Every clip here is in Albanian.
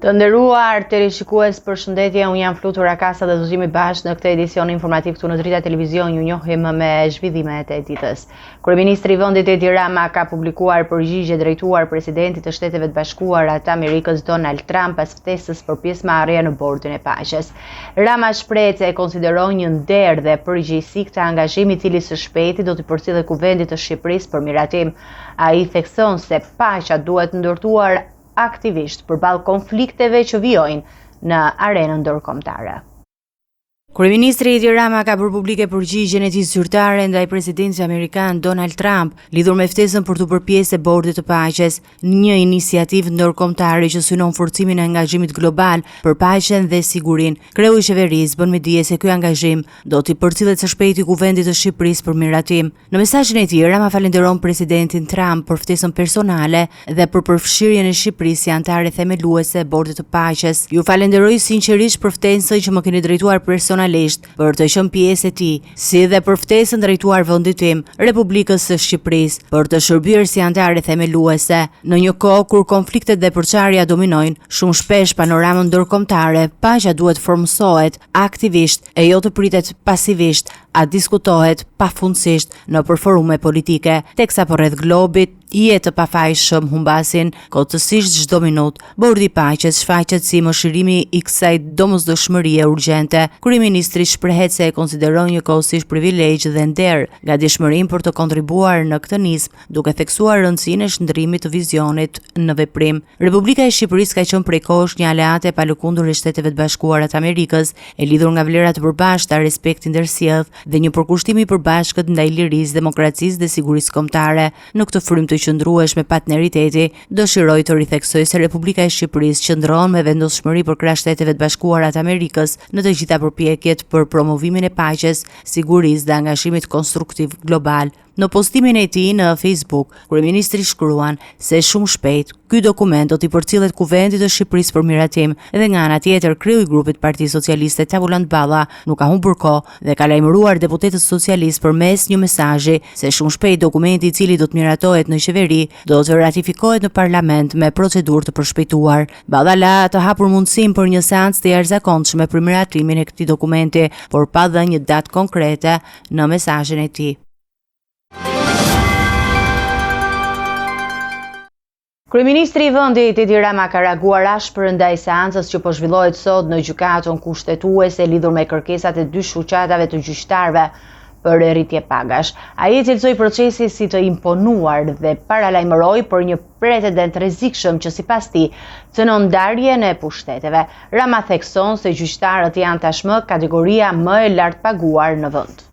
Të nderuar teleshikues, përshëndetje, unë jam Flutur Akasa dhe do jemi bashkë në këtë edicion informativ këtu në Drita Televizion. Ju njohim me zhvillimet e ditës. Kryeministri i vendit Edi Rama ka publikuar përgjigje drejtuar presidentit të Shteteve të Bashkuara të Amerikës Donald Trump pas ftesës për pjesëmarrje në bordin e paqes. Rama shpreh se e konsideron një nder dhe përgjegjësi këtë angazhim i cili së shpejti do të përcjellet kuvendit të Shqipërisë për miratim. Ai thekson se paqja duhet ndërtuar aktivisht përballë konflikteve që vijojnë në arenën ndërkombëtare. Kryeministri Edi Rama ka bërë publike përgjigjen e tij zyrtare ndaj presidentit amerikan Donald Trump lidhur me ftesën për të bërë pjesë e bordit të paqes, një iniciativë ndërkombëtare që synon forcimin e angazhimit global për paqen dhe sigurinë. Kreu i qeverisë bën me dije se ky angazhim do t'i përcjellet së shpejti kuvendit të Shqipërisë për miratim. Në mesazhin e tij, Rama falenderon presidentin Trump për ftesën personale dhe për përfshirjen e Shqipërisë si anëtare themeluese e bordit të paqes. Ju falenderoj sinqerisht për ftesën që më keni drejtuar personalisht për të qenë pjesë e tij, si dhe për ftesën drejtuar vendit tim, Republikës së Shqipërisë, për të shërbyer si anëtare themeluese. Në një kohë kur konfliktet dhe përçarja dominojnë shumë shpesh panoramën ndërkombëtare, paqja duhet formsohet aktivisht e jo të pritet pasivisht, a diskutohet pafundësisht në forume politike, teksa përreth globit jetë të pafajshëm humbasin kotësisht çdo minutë. Bordi i paqes shfaqet si mëshirimi i kësaj domosdoshmërie urgjente. Kryeministri shprehet se e konsideron njëkohësisht privilegj dhe nder gatishmërinë për të kontribuar në këtë nismë, duke theksuar rëndësinë e shndrimit të vizionit në veprim. Republika e Shqipërisë ka qenë prej kohësh një aleate e palëkundur e Shteteve të Bashkuara të Amerikës, e lidhur nga vlerat të përbashkëta, respekti ndërsjellë dhe një përkushtim i përbashkët ndaj lirisë, demokracisë dhe sigurisë kombëtare. Në këtë frym të qëndrueshme partneriteti, dëshiroj të ritheksoj se Republika e Shqipërisë qëndron me vendosshmëri për krah Shteteve të Bashkuara të Amerikës në të gjitha përpjekjet për promovimin e paqes, sigurisë dhe angazhimit konstruktiv global. Në postimin e tij në Facebook, kryeministri shkruan se shumë shpejt ky dokument do t'i përcjellet kuvendit të Shqipërisë për miratim, dhe nga ana tjetër kreu i grupit Partisë Socialiste Tavulant Balla nuk ka humbur kohë dhe ka lajmëruar deputetët socialistë përmes një mesazhi se shumë shpejt dokumenti i cili do të miratohet në qeveri do të ratifikohet në parlament me procedurë të përshpejtuar. Balla la të hapur mundësinë për një seancë të jashtëzakonshme për miratimin e këtij dokumenti, por pa dhënë një datë konkrete në mesazhin e tij. Kryeministri i vendit Edi Rama ka reaguar ashpër ndaj seancës që po zhvillohet sot në gjykatën kushtetuese lidhur me kërkesat e dy shoqatave të gjyqtarëve për rritje pagash. Ai cilësoi procesin si të imponuar dhe paralajmëroi për një pretendent rrezikshëm që sipas tij cënon ndarjen e pushteteve. Rama thekson se gjyqtarët janë tashmë kategoria më e lartë paguar në vend.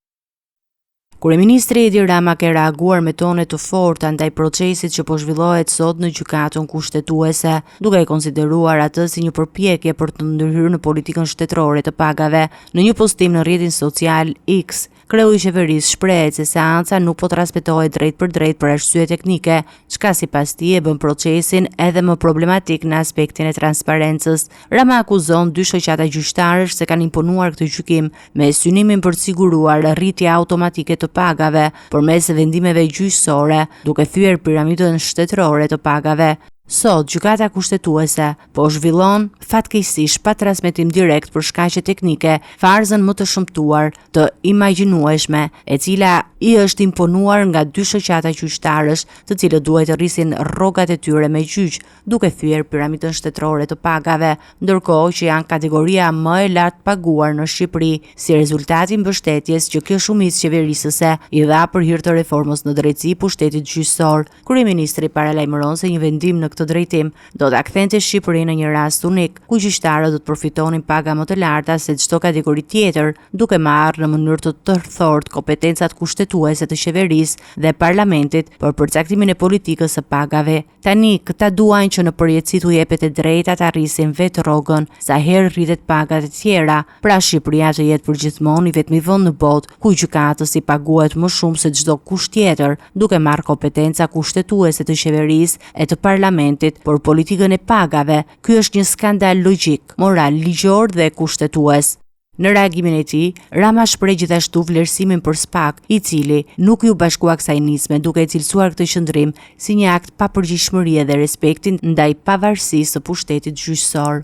Kryeministri Edi Rama ka reaguar me tone të forta ndaj procesit që po zhvillohet sot në gjykatën kushtetuese, duke e konsideruar atë si një përpjekje për të ndërhyrë në politikën shtetërore të pagave. Në një postim në rrjetin social X, kreu i qeverisë shprehet se seanca nuk po transmetohet drejt për arsye teknike, çka sipas tij e bën procesin edhe më problematik në aspektin e transparencës. Rama akuzon dy shoqata gjyqtarësh se kanë imponuar këtë gjykim me synimin për të siguruar rritje automatike të pagave përmes vendimeve gjyqësore, duke thyer piramidën shtetërore të pagave. Sot, gjykata kushtetuese po zhvillon fatkeqësisht pa transmetim direkt për shkaqe teknike farzën më të shëmtuar të imagjinueshme, e cila i është imponuar nga dy shoqata gjyqtarësh, të cilët duhet të rrisin rrogat e tyre me gjyq, duke thyer piramidën shtetërore të pagave, ndërkohë që janë kategoria më e lartë paguar në Shqipëri, si rezultati i mbështetjes që kjo shumicë qeverisëse i dha për hir të reformës në drejtësi pushtetit gjyqësor. Kryeministri paralajmëron se një vendim në këtë drejtim do ta kthente Shqipërinë në një rast unik, ku gjyqtarët do të përfitonin paga më të larta se çdo kategori tjetër, duke marrë në mënyrë të tërthort kompetencat kushtetuese të qeverisë dhe parlamentit për përcaktimin e politikës së pagave. Tani këta duajnë që në përjetësi t'u jepet e drejta të arrisin vetë rrogën sa herë rritet pagat e tjera, pra Shqipëria të jetë përgjithmonë i vetmi vend në botë ku gjykatës i paguhet më shumë se çdo kusht tjetër, duke marrë kompetenca kushtetuese të qeverisë e të parlamentit për politikën e pagave. Ky është një skandal logjik, moral, ligjor dhe kushtetues. Në reagimin e tij, Rama shpreh gjithashtu vlerësimin për SPAK, i cili nuk ju bashkua kësaj nisme, duke cilësuar këtë qendrim si një akt pa përgjegjësie dhe respektin ndaj pavarësisë së pushtetit gjyqësor.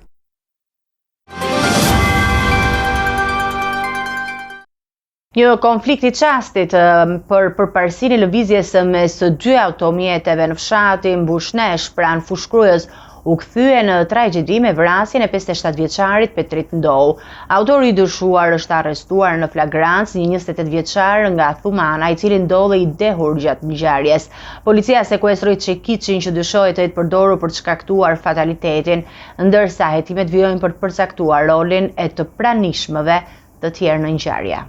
Një konflikt i çastit për përparësinë e lëvizjes mes dy automjeteve në fshatin Bushnesh pranë Fushkrujës u kthye në tragjedi me vrasjen e 57 vjeçarit Petrit Ndou. Autori i dyshuar është arrestuar në flagrancë, një 28 vjeçar nga Thumana, i cili ndodhej i dehur gjatë ngjarjes. Policia sekuestroi çekiçin që dyshohet të jetë përdorur për të shkaktuar fatalitetin, ndërsa hetimet vijojnë për të përcaktuar rolin e të pranishmëve të tjerë në ngjarje.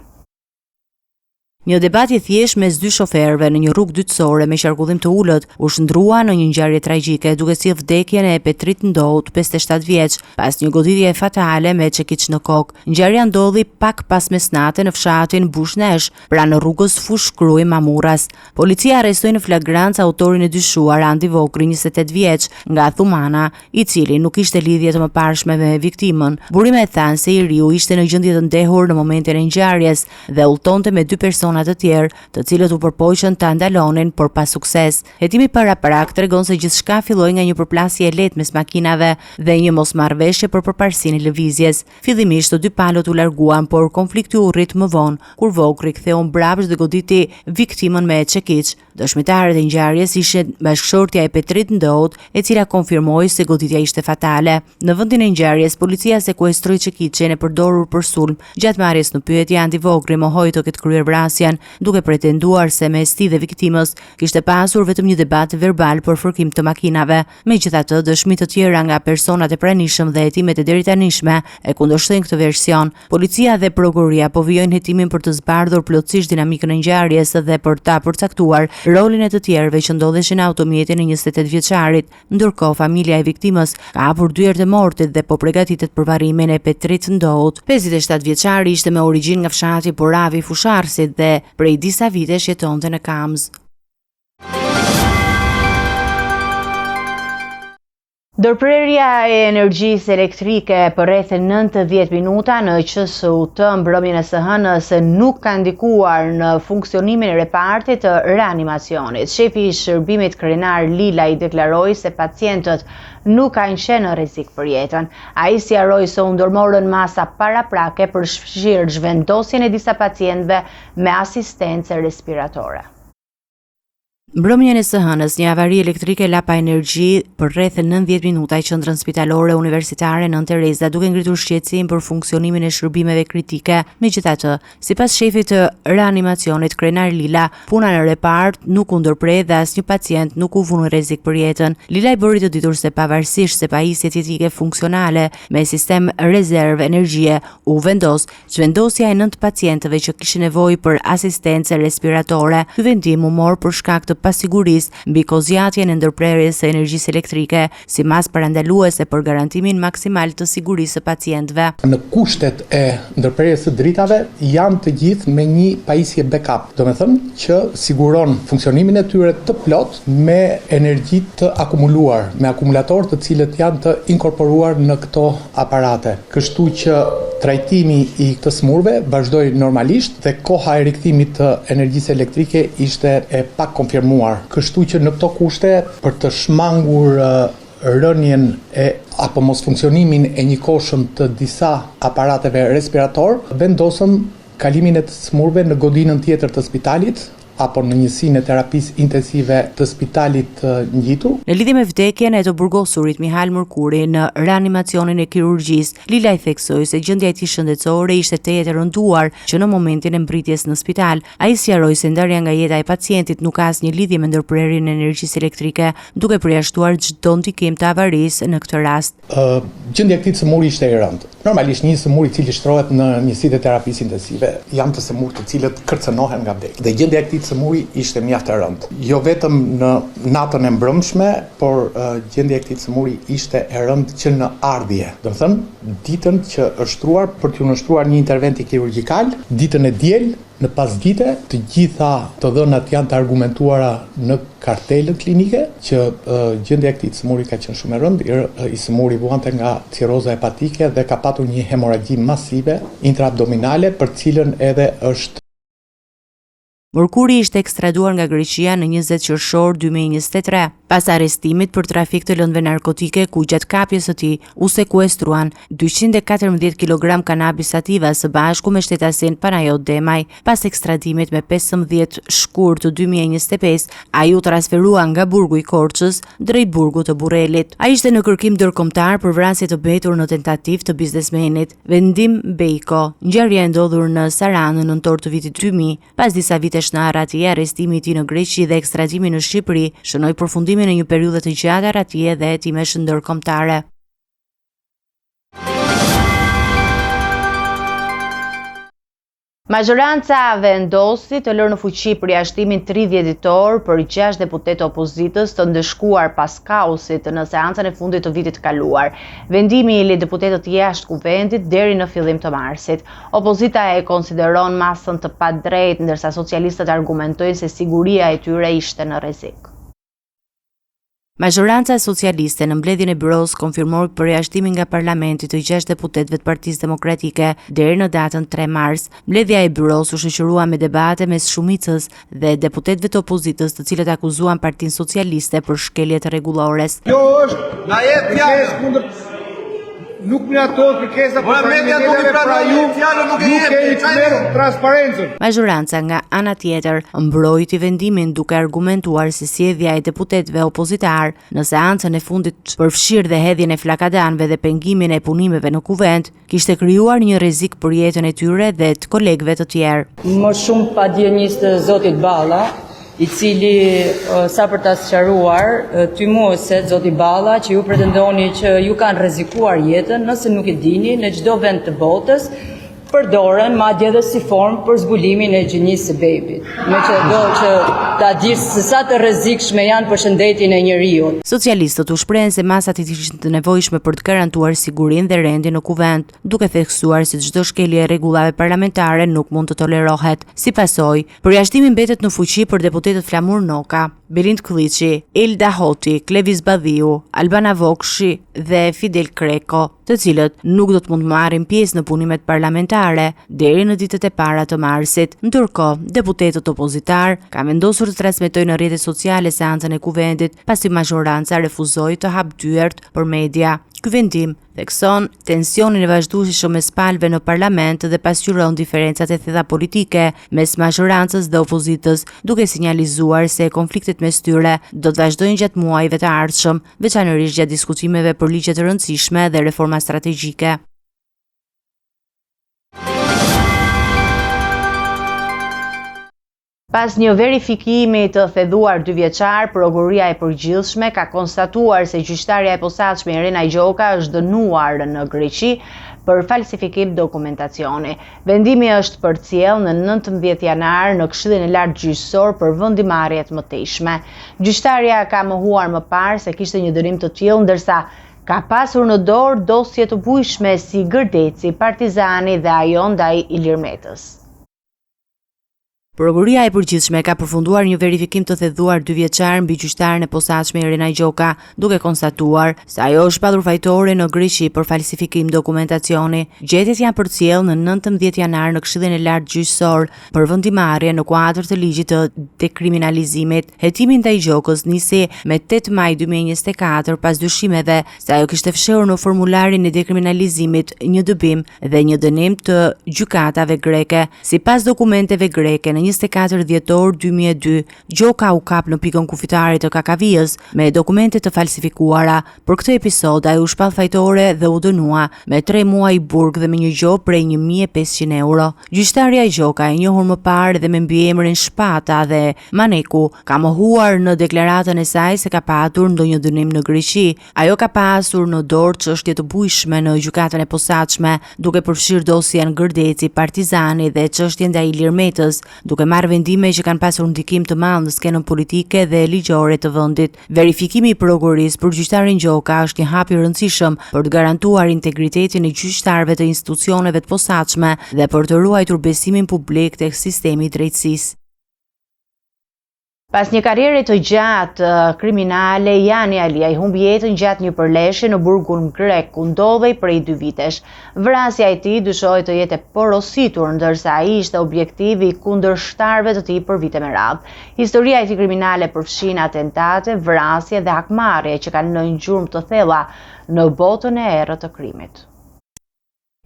Një debat i thjesht mes dy shoferëve në një rrugë dytësore me qarkullim të ulët u shndrua në një ngjarje tragjike duke sjellë vdekjen e Petrit Ndout, 57 vjeç, pas një goditje fatale me çekiç në kokë. Ngjarja ndodhi pak pas mesnate në fshatin Bushnesh, pranë rrugës Fushkruj Mamuras. Policia arrestoi në flagrancë autorin e dyshuar, Andi Vokri, 28 vjeç, nga Thumana, i cili nuk kishte lidhje të mëparshme me viktimën. Burimet thanë se i riu ishte në gjendje të ndehur në momentin e ngjarjes dhe udhtonte me dy persona të tjerë, të cilët u përpoqën ta ndalonin, por pa sukses. Hetimi paraprak tregon se gjithçka filloi nga një përplasje e lehtë mes makinave dhe një mosmarrveshje për përparësinë e lëvizjes. Fillimisht të dy palët u larguan, por konflikti u rrit më vonë, kur Vokri ktheu mbrapsht dhe goditi viktimën me çekiç. Dëshmitarët e ngjarjes ishin bashkëshortja e Petrit Ndout, e cila konfirmoi se goditja ishte fatale. Në vendin e ngjarjes, policia sekuestroi çekiçin e përdorur për sulm. Gjatë marrjes në pyetje, Andi Vokri mohoi të ketë kryer vrasjen, duke pretenduar se mes tij dhe viktimës kishte pasur vetëm një debat verbal për fërkim të makinave. Megjithatë, dëshmi të tjera nga personat e pranishëm dhe hetimet e deritanishme e kundërshtojnë këtë version. Policia dhe prokuroria po vijojnë hetimin për të zbardhur plotësisht dinamikën e ngjarjes dhe për ta përcaktuar rolin e të tjerëve që ndodheshin në automjetin e 28 vjeçarit, ndërkohë familja e viktimës ka hapur dyert e mortit dhe po përgatitet për varrimin e Petrit Ndout. 57 vjeçari ishte me origjinë nga fshati Poravi Fusharsit dhe prej disa vitesh jetonte në Kamz. Ndërprerja e energjisë elektrike për rreth 90 minuta në QSUT mbrëmjen e së hënës nuk ka ndikuar në funksionimin e repartit të reanimacionit. Shefi i shërbimit krenar Lila i deklaroi se pacientët nuk kanë qenë në rrezik për jetën. Ai sqaroi se u ndërmorën masa paraprake për shfqyrë zhvendosjen e disa pacientëve me asistencë respiratore. Mbrëmjen e së hënës, një avari elektrike la pa energji për rreth 90 minuta i qendrën spitalore universitare Nën Tereza, duke ngritur shqetësim për funksionimin e shërbimeve kritike. Megjithatë, sipas shefit të reanimacionit krenar Lila, puna në repart nuk u ndërprer dhe asnjë pacient nuk u vënë në rrezik për jetën. Lila i bëri të ditur se pavarësisht se pajisjet jetike funksionale me sistem rezervë energjie u vendos, zhvendosja e 9 pacientëve që kishin nevojë për asistencë respiratore. Ky vendim u mor për shkak të pasigurisë mbi kozjatjen e ndërprerjes së energjisë elektrike, si mas parandaluese për garantimin maksimal të sigurisë së pacientëve. Në kushtet e ndërprerjes së dritave janë të gjithë me një pajisje backup, domethënë që siguron funksionimin e tyre të plot me energji të akumuluar, me akumulator të cilët janë të inkorporuar në këto aparate. Kështu që trajtimi i këtë smurve vazhdoi normalisht dhe koha e rikthimit të energjisë elektrike ishte e pakonfirmuar. Kështu që në këto kushte, për të shmangur rënjen apo mos funksionimin e një koshëm të disa aparateve respirator, vendosëm kalimin e të smurve në godinën tjetër të spitalit apo në njësinë e terapisë intensive të spitalit ngjitur. Në lidhje me vdekjen e të burgosurit Mihal Mërkuri në reanimacionin e kirurgjisë, Lila i theksoi se gjendja e tij shëndetësore ishte tejet e rënduar që në momentin e mbritjes në spital. Ai sqaroi se ndarja nga jeta e pacientit nuk ka asnjë lidhje me ndërprerjen e energjisë elektrike, duke përjashtuar çdo ndikim të avarisë në këtë rast. Gjendja e këtij sëmuri ishte e rëndë. Normalisht një sëmur i cili shtrohet në njësitë e terapisë intensive janë të sëmurë të cilët kërcënohen nga vdekja. Dhe gjendja e këtij sëmuri ishte mjaft e rëndë. Jo vetëm në natën e mbrëmshme, por gjendja e këtij sëmuri ishte e rëndë që në ardhje. Do të thënë, ditën që është shtruar për t'u nështruar një interventi kirurgjikal, ditën e diel Në pasdite, të gjitha të dhënat janë të argumentuara në kartelën klinike, që gjendja e këtij sëmuri ka qenë shumë e rëndë, i sëmuri vuante nga ciroza hepatike dhe ka patur një hemoragji masive intraabdominale, për cilën edhe është. Murkuri ishte ekstraduar nga Greqia në 20 qershor 2023, pas arrestimit për trafik të lëndëve narkotike ku gjatë kapjes së tij u sekuestruan 214 kg kanabis sativa së bashku me shtetasin Panajot Demaj. Pas ekstradimit me 15 shkurt të 2025, ai u transferua nga burgu i Korçës drejt burgut të Burrelit. Ai ishte në kërkim ndërkombëtar për vrasje të betur në tentativë të biznesmenit Vendim Bejko. Ngjarja e ndodhur në Saran në nëntor të vitit 2000, pas disa vitesh në arratje, arrestimi i tij në Greqi dhe ekstradimi në Shqipëri shënoi përfundimin e një periudhe të gjatë arratje dhe hetimesh ndërkombëtare. Majoranca vendosi të lërë në fuqi përjashtimin 30 ditor për 6 deputetë opozitës të ndëshkuar pas kaosit në seancën e fundit të vitit kaluar. Vendimi i lidh deputetët jashtë kuvendit deri në fillim të marsit. Opozita e konsideron masën të padrejtë, ndërsa socialistët argumentojnë se siguria e tyre ishte në rrezik. Majoranca socialiste në mbledhjen e byros konfirmoi përjashtimin nga parlamenti të 6 deputetëve të Partisë Demokratike deri në datën 3 mars. Mbledhja e byros u shoqërua me debate mes shumicës dhe deputetëve të opozitës, të cilët akuzuan Partinë Socialiste për shkelje të rregullores. Kjo është na jep fjalë. Nuk mjafton kërkesa për parlamentin, pra ju nuk keni të transparencën. Majoranca nga ana tjetër mbrojti vendimin duke argumentuar se sjellja e deputetëve opozitar në seancën e fundit përfshirë dhe hedhjen e flakadanëve dhe pengimin e punimeve në kuvend kishte krijuar një rrezik për jetën e tyre dhe të kolegëve të tjerë. Më shumë padjenjës të zotit Balla, i cili sa për ta sqaruar tymueset zoti Balla që ju pretendoni që ju kanë rrezikuar jetën, nëse nuk e dini, në çdo vend të botës përdoren madje edhe si formë për zbulimin e gjinisë së bebit. Me që do që ta dish se sa të rrezikshme janë për shëndetin e njeriu. Socialistët u shprehen se masat ishin të nevojshme për të garantuar sigurinë dhe rendin në kuvend, duke theksuar se çdo shkelje e rregullave parlamentare nuk mund të tolerohet. Si pasojë, përjashtimi mbetet në fuqi për deputetët Flamur Noka, Berind Klliçi, Elda Hoti, Klevis Badhiu, Albana Vokshi dhe Fidel Kreko, të cilët nuk do të mund marrin pjesë në punimet parlamentare deri në ditët e para të marsit. Ndërkohë, deputetët opozitar kanë vendosur të transmetojnë në rrjetet sociale seancën e kuvendit, pasi majoranca refuzoi të hapë dyert për media. Ky vendim thekson tensionin e vazhdueshëm mes palëve në parlament dhe pasqyron diferencat e thella politike mes majorancës dhe opozitës, duke sinjalizuar se konfliktet mes tyre do të vazhdojnë gjatë muajve të ardhshëm, veçanërisht gjatë diskutimeve për ligje të rëndësishme dhe reforma strategjike. Pas një verifikimi të theduar 2 vjeçar, prokuroria e përgjithshme ka konstatuar se gjyqtarja e posaçme Irena Gjoka është dënuar në Greqi për falsifikim dokumentacioni. Vendimi është përcjell në 19 janar në Këshillin e Lartë Gjyqësor për vendimarrje të mëtejshme. Gjyqtarja ka mohuar më parë se kishte një dënim të tillë, ndërsa ka pasur në dorë dosje të bujshme si Gërdeci, Partizani dhe ajo ndaj Ilir Metës. Prokuroria e përgjithshme ka përfunduar një verifikim të theduar 2 vjeçar mbi gjyqtaren e posaçme Irena Gjoka, duke konstatuar se ajo është padhur fajtore në Greqi për falsifikim dokumentacioni. Gjetjet janë përcjell në 19 janar në Këshillin e Lartë Gjyqësor për vendimarrje në kuadër të ligjit të dekriminalizimit. Hetimi ndaj Gjokës nisi me 8 maj 2024 pas dyshimeve se ajo kishte fshehur në formularin e dekriminalizimit një dëbim dhe një dënim të gjykatave greke. Sipas dokumenteve greke, në 24 dhjetor 2002, Gjoka u kap në pikën kufitare të Kakavijës me dokumente të falsifikuara. Për këtë episod ai u shpall fajtore dhe u dënua me 3 muaj burg dhe me një gjop prej 1.500 euro. Gjyqtarja Gjoka, e njohur më parë dhe me mbiemrin Shpata dhe Maneku, ka mohuar në deklaratën e saj se ka patur ndonjë dënim në Greqi. Ajo ka pasur në dorë çështje të bujshme në gjykatën e posaçme, duke përfshirë dosjen Gërdeci, Partizani dhe çështjen ndaj Ilir Metës, duke duke marrë vendime që kanë pasur ndikim të madh në skenën politike dhe ligjore të vendit. Verifikimi i prokurorisë për gjyqtarin Gjoka është një hap i rëndësishëm për të garantuar integritetin e gjyqtarëve të institucioneve të posaçme dhe për të ruajtur besimin publik tek sistemi i drejtësisë. Pas një karriere të gjatë kriminale, Jani Alia i humbi jetën gjatë një përleshje në burgun grek, ku ndodhej prej 2 vitesh. Vrasja e tij dyshohet të jetë porositur, ndërsa ai ishte objektivi i kundërshtarëve të tij për vite me radhë. Historia e tij kriminale përfshin atentate, vrasje dhe hakmarrje që kanë lënë gjurmë të thella në botën e errët të krimit.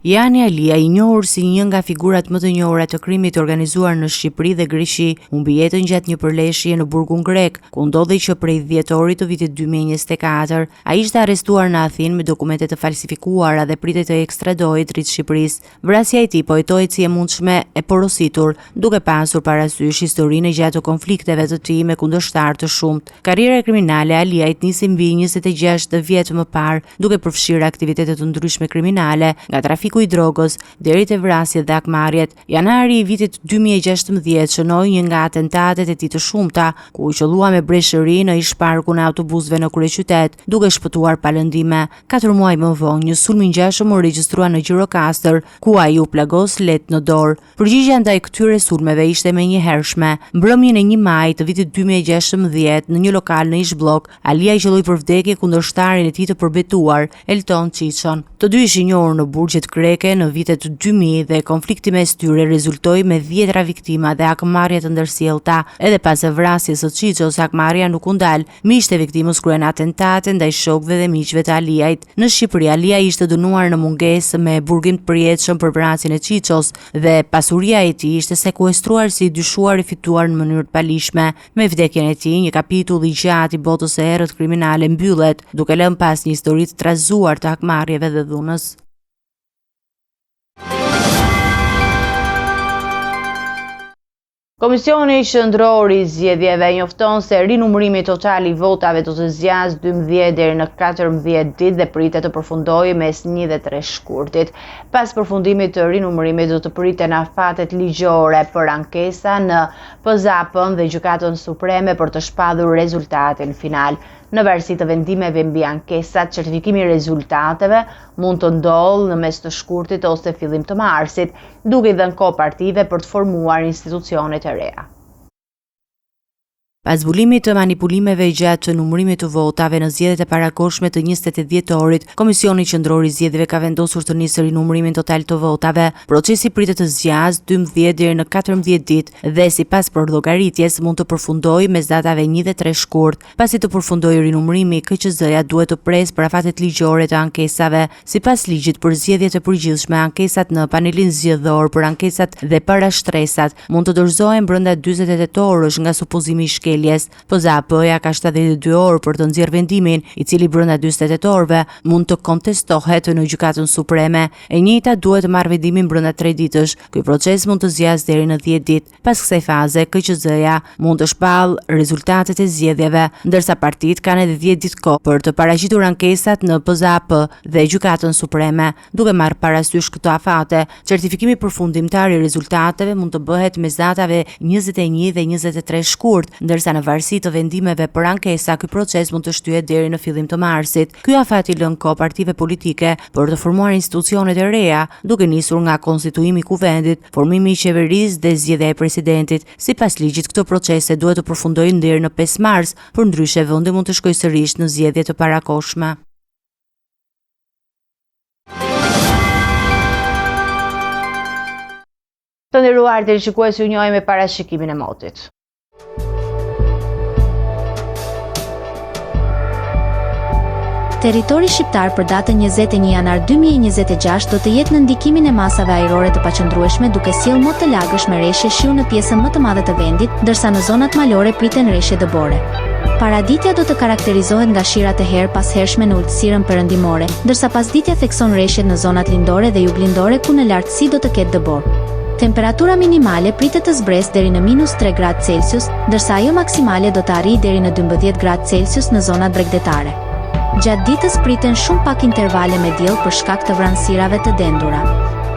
Jani Alia, i njohur si një nga figurat më të njohura të krimit të organizuar në Shqipëri dhe Greqi, humbi jetën gjatë një përleshje në burgun grek, ku ndodhej që prej dhjetorit të vitit 2024, ai ishte arrestuar në Athinë me dokumente të falsifikuara dhe pritej të ekstradohej drejt Shqipërisë. Vrasja e tij po hetohet si e mundshme e porositur, duke pasur parasysh historinë e gjatë të konflikteve të tij me kundërshtar të shumtë. Karriera kriminale e Aliait nisi mbi 26 vjet më parë, duke përfshirë aktivitete të ndryshme kriminale, nga trafiku i drogës deri te vrasjet dhe hakmarrjet. Janari i vitit 2016 shënoi një nga atentatet e tij të shumta, ku u qellua me breshëri në ish-parkun e autobusëve në kryeqytet, duke shpëtuar palëndime. 4 muaj më vonë, një sulm i ngjashëm u regjistrua në Gjirokastër, ku ai u plagos let në dorë. Përgjigjja ndaj këtyre sulmeve ishte menjëhershme. Mbrëmjen e 1 maj të vitit 2016, në një lokal në ish-bllok, Alia i qelloi për vdekje kundërshtarin e tij të përbetuar, Elton Çiçon. Të dy ishin njohur në burgjet greke në vitet 2000 dhe konflikti mes tyre rezultoi me 10 viktima dhe hakmarrje të ndërsjellta. Edhe pas vrasjes së Çiços, hakmarrja nuk u ndal. Miqtë e viktimës kryen atentate ndaj shokëve dhe miqve të Aliait. Në Shqipëri, Alia ishte dënuar në mungesë me burgim të përjetshëm për vrasjen e Çiços dhe pasuria e tij ishte sekuestruar si i dyshuar e fituar në mënyrë të palishme. Me vdekjen e tij, një kapitull i gjatë i botës së errët kriminale mbyllet, duke lënë pas një histori të trazuar të hakmarrjeve dhe dhunës. Komisioni Qendror i Zgjedhjeve njofton se rinumërimi total i votave do të zgjasë 12 deri në 14 ditë dhe pritet të përfundojë mes 1 dhe 3 shkurtit. Pas përfundimit të rinumërimit do të priten afatet ligjore për ankesa në PZAP-n dhe Gjykatën Supreme për të shpallur rezultatin final. Në varësi të vendimeve mbi ankesat, certifikimi i rezultateve mund të ndodhë në mes të shkurtit ose fillim të marsit, duke i dhënë kohë partive për të formuar institucione të reja. Pas zbulimit të manipulimeve gjatë të numërimit të votave në zgjedhjet e parakohshme të 20 dhjetorit, Komisioni Qendror i Zgjedhjeve ka vendosur të nisë rinumërimin total të votave. Procesi pritet të zgjasë 12 deri në 14 ditë dhe sipas llogaritjes mund të përfundojë mes datave 1 dhe 3 shkurt. Pasi të përfundojë rinumërimi, KQZ-ja duhet të presë për afatet ligjore të ankesave. Sipas ligjit për zgjedhjet e përgjithshme, ankesat në panelin zgjedhor për ankesat dhe parashtresat mund të dorëzohen brenda 48 orësh nga supozimi i PZAP-ja ka 72 orë për të nxjerrë vendimin, i cili brenda 48 orëve mund të kontestohet në Gjykatën Supreme. E njëjta duhet të marrë vendimin brenda 3 ditësh. Ky proces mund të zgjasë deri në 10 ditë. Pas kësaj faze, KQZ-ja mund të shpallë rezultatet e zgjedhjeve, ndërsa partitë kanë edhe 10 ditë kohë për të paraqitur ankesat në PZAP dhe Gjykatën Supreme. Duke marrë parasysh këto afate, certifikimi përfundimtar i rezultateve mund të bëhet mes datave 21 dhe 23 shkurt, ndërsa në varësi të vendimeve për ankesa, ky proces mund të shtyhet deri në fillim të marsit. Ky afat i lën kohë partive politike për të formuar institucionet e reja, duke nisur nga konstituimi i kuvendit, formimi i qeverisë dhe zgjedhja e presidentit. Sipas ligjit, këto procese duhet të përfundojnë deri në 5 mars, përndryshe vendi mund të shkojë sërish në zgjedhje të parakohshme. Të nderuar teleshikues, ju njohim me parashikimin e motit. Territori shqiptar për datën 21 janar 2026 do të jetë në ndikimin e masave ajrore të paqëndrueshme, duke sjellë mot të lagësh me rreshje shiu në pjesën më të madhe të vendit, ndërsa në zonat malore priten rreshje dëbore. Paraditja do të karakterizohet nga shirat e her pas hershme në ulësirën perëndimore, ndërsa pasditja thekson rreshjet në zonat lindore dhe juglindore ku në lartësi do të ketë dëbor. Temperatura minimale pritet të zbresë deri në -3 gradë Celsius, ndërsa ajo maksimale do të arrijë deri në 12 gradë Celsius në zonat bregdetare. Gjatë ditës priten shumë pak intervale me diell për shkak të vranësirave të dendura.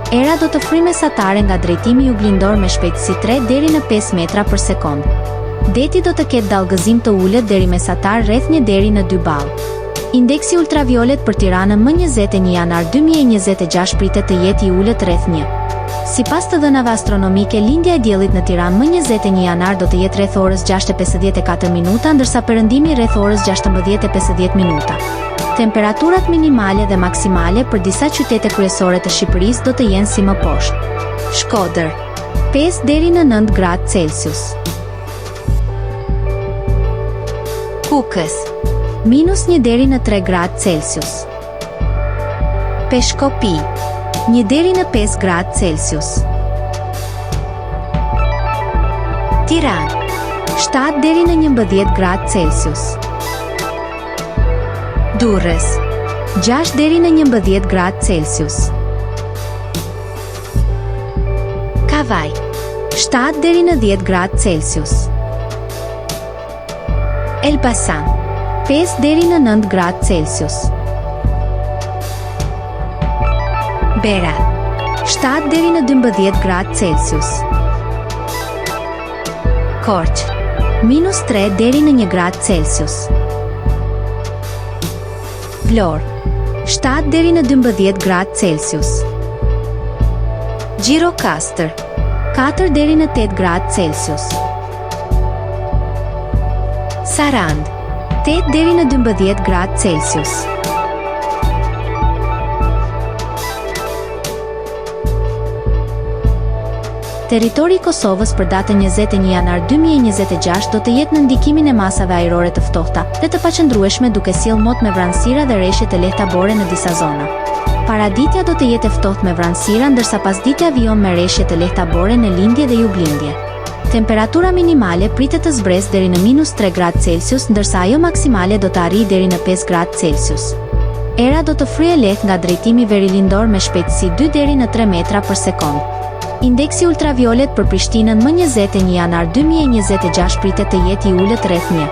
Era do të frymë mesatare nga drejtimi juglindor me shpejtësi 3 deri në 5 metra për sekond. Deti do të ketë dallgëzim të ulët deri mesatar rreth 1 deri në 2 ballë. Indeksi ultraviolet për Tiranën më 21 janar 2026 pritet të jetë I ulët rreth 1. Sipas të dhënave astronomike, lindja e diellit në Tiranë më 21 janar do të jetë rreth orës 6:54 minuta, ndërsa perëndimi rreth orës 16:50 minuta. Temperaturat minimale dhe maksimale për disa qytete kryesore të Shqipërisë do të jenë si më poshtë. Shkodër 5 deri në 9 gradë Celsius. Kukës -1 deri në 3 gradë Celsius. Peshkopi 1 deri në 5 gradë Celsius. Tiranë 7 deri në 11 gradë Celsius. Durrës 6 deri në 11 gradë Celsius. Kavaj 7 deri në 10 gradë Celsius. Elbasan 5 deri në 9 gradë Celsius. Berat 7 deri në 12 gradë Celsius. Korçë -3 deri në 1 gradë Celsius. Vlorë 7 deri në 12 gradë Celsius. Gjirokastër 4 deri në 8 gradë Celsius. Sarand 8 deri në 12 gradë Celsius. Territori I Kosovës për datën 21 janar 2026 do të jetë në ndikimin e masave ajrore të ftohta dhe të paqëndrueshme, duke sjellë mot me vranësira dhe rreshje të lehta bore në disa zona. Paraditja do të jetë e ftohtë me vranësira, ndërsa pasditja vijon me rreshje të lehta bore në lindje dhe juglindje. Temperatura minimale pritet të zbresë deri në -3 gradë Celsius, ndërsa ajo maksimale do të arrijë deri në 5 gradë Celsius. Era do të fryejë lehtë nga drejtimi verilindor me shpejtësi 2 deri në 3 metra për sekond. Indeksi ultraviolet për Prishtinën më 21 janar 2026 pritet të jetë I ulët rreth 1.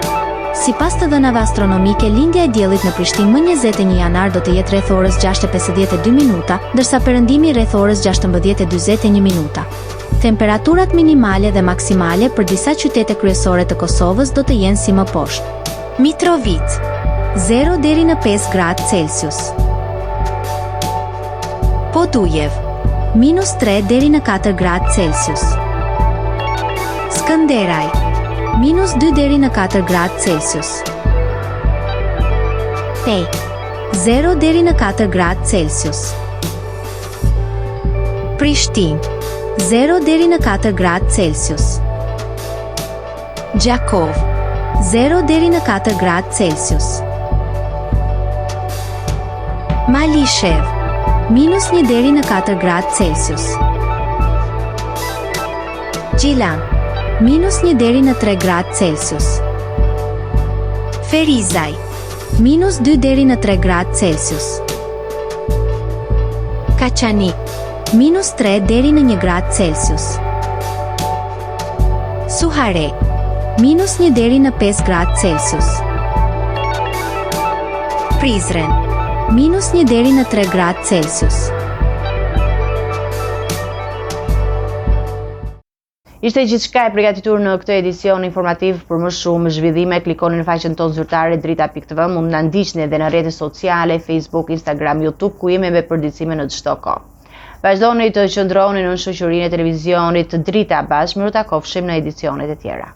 Sipas të dhënave astronomike, lindja e diellit në Prishtinë më 21 janar do të jetë rreth orës 6:52 minuta, ndërsa perëndimi rreth orës 16:41 minuta. Temperaturat minimale dhe maksimale për disa qytete kryesore të Kosovës do të jenë si më poshtë. Mitrovica 0 deri në 5 gradë Celsius. Podujev -3 deri në 4 gradë Celsius. Skënderaj -2 deri në 4 gradë Celsius. Pej 0 deri në 4 gradë Celsius. Prishtinë 0 deri në 4 gradë Celsius. Gjakov 0 deri në 4 gradë Celsius. Malishev -1 deri në 4 gradë Celsius. Gjilan -1 deri në 3 gradë Celsius. Ferizaj -2 deri në 3 gradë Celsius. Kaçanik -3 deri në 1 gradë Celsius. Suhare -1 deri në 5 gradë Celsius. Prizren -1 deri në 3 gradë Celsius. Ishte gjithçka e përgatitur në këtë edicion informativ. Për më shumë zhvillime, klikoni në faqen tonë zyrtare drita.tv. Mund na ndiqni edhe në rrjetet sociale, Facebook, Instagram, YouTube, ku jemi me përditësime në çdo kohë. Vazhdoni të qëndroni në shoqërinë e televizionit Drita bashkë. Miru takofshim në edicionet e tjera.